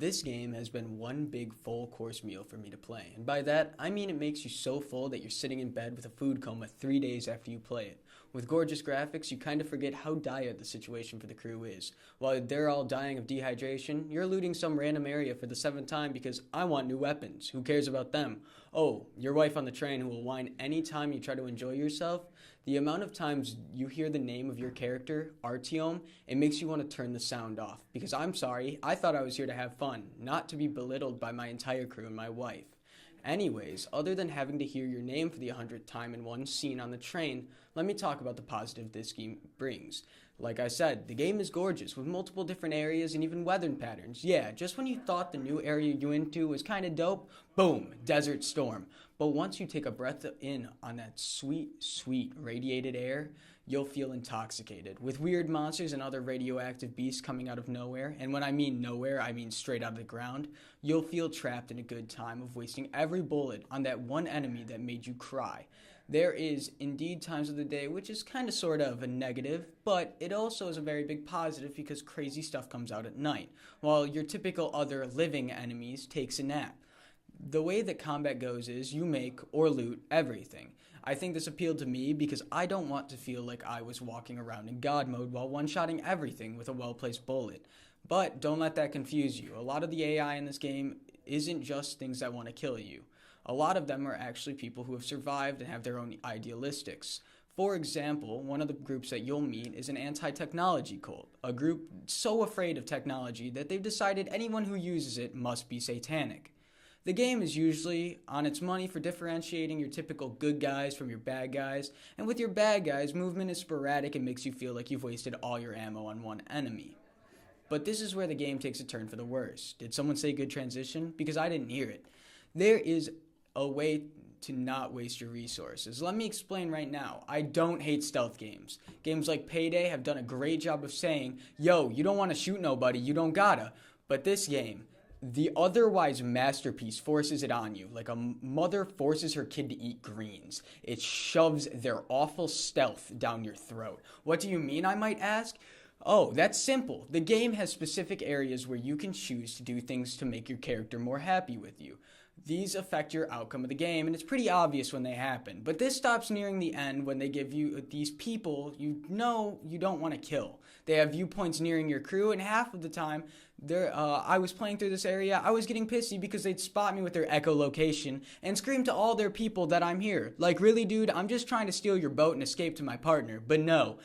This game has been one big full course meal for me to play, and by that I mean it makes you so full that you're sitting in bed with a food coma 3 days after you play it. With gorgeous graphics, you kind of forget how dire the situation for the crew is. While they're all dying of dehydration, you're looting some random area for the seventh time because I want new weapons. Who cares about them? Oh, your wife on the train who will whine any time you try to enjoy yourself? The amount of times you hear the name of your character, Artyom, it makes you want to turn the sound off. Because I'm sorry, I thought I was here to have fun, not to be belittled by my entire crew and my wife. Anyways, other than having to hear your name for the 100th time in one scene on the train, let me talk about the positive this game brings. Like I said, the game is gorgeous with multiple different areas and even weather patterns. Yeah, just when you thought the new area you into was kind of dope, boom, Desert Storm. But once you take a breath in on that sweet, sweet radiated air, you'll feel intoxicated with weird monsters and other radioactive beasts coming out of nowhere. And when I mean nowhere, I mean straight out of the ground. You'll feel trapped in a good time of wasting every bullet on that one enemy that made you cry. There is indeed times of the day which is kind of sort of a negative, but it also is a very big positive because crazy stuff comes out at night, while your typical other living enemies takes a nap. The way that combat goes is you make or loot everything. I think this appealed to me because I don't want to feel like I was walking around in God mode while one-shotting everything with a well-placed bullet. But don't let that confuse you. A lot of the AI in this game isn't just things that want to kill you. A lot of them are actually people who have survived and have their own idealistics. For example, one of the groups that you'll meet is an anti-technology cult, a group so afraid of technology that they've decided anyone who uses it must be satanic. The game is usually on its money for differentiating your typical good guys from your bad guys, and with your bad guys, movement is sporadic and makes you feel like you've wasted all your ammo on one enemy. But this is where the game takes a turn for the worse. Did someone say good transition? Because I didn't hear it. There is a way to not waste your resources. Let me explain right now. I don't hate stealth games. Games like Payday have done a great job of saying, yo, you don't want to shoot nobody, you don't gotta. But this game, the otherwise masterpiece, forces it on you, like a mother forces her kid to eat greens. It shoves their awful stealth down your throat. What do you mean, I might ask? Oh, that's simple. The game has specific areas where you can choose to do things to make your character more happy with you. These affect your outcome of the game, and it's pretty obvious when they happen. But this stops nearing the end when they give you these people you know you don't want to kill. They have viewpoints nearing your crew, and half of the time, I was playing through this area, I was getting pissy because they'd spot me with their echolocation and scream to all their people that I'm here. Like, really, dude, I'm just trying to steal your boat and escape to my partner. But no,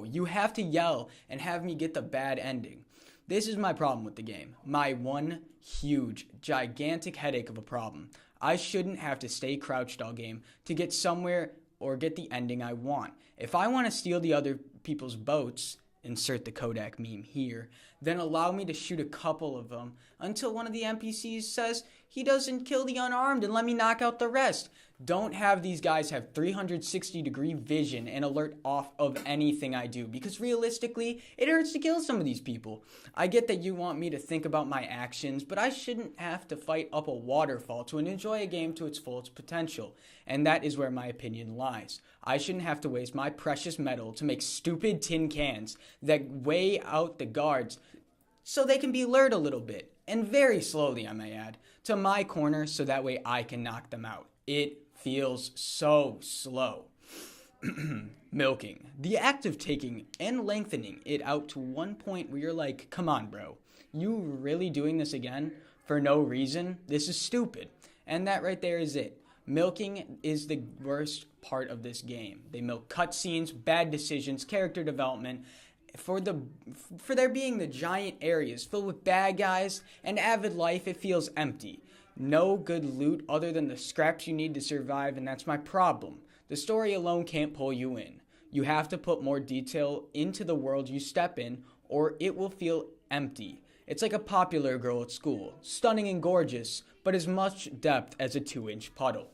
you have to yell and have me get the bad ending. This is my problem with the game. My one huge, gigantic headache of a problem. I shouldn't have to stay crouched all game to get somewhere or get the ending I want. If I want to steal the other people's boats, insert the Kodak meme here, then allow me to shoot a couple of them until one of the NPCs says he doesn't kill the unarmed and let me knock out the rest. Don't have these guys have 360-degree vision and alert off of anything I do, because realistically, it hurts to kill some of these people. I get that you want me to think about my actions, but I shouldn't have to fight up a waterfall to enjoy a game to its fullest potential, and that is where my opinion lies. I shouldn't have to waste my precious metal to make stupid tin cans that weigh out the guards so they can be lured a little bit, and very slowly I may add, to my corner so that way I can knock them out. It feels so slow. Milking. The act of taking and lengthening it out to one point where you're like, come on, bro. You really doing this again? For no reason? This is stupid. And that right there is it. Milking is the worst part of this game. They milk cutscenes, bad decisions, character development, for there being the giant areas filled with bad guys and avid life, it feels empty. No good loot other than the scraps you need to survive, and that's my problem. The story alone can't pull you in. You have to put more detail into the world you step in, or it will feel empty. It's like a popular girl at school, stunning and gorgeous, but as much depth as a 2-inch puddle.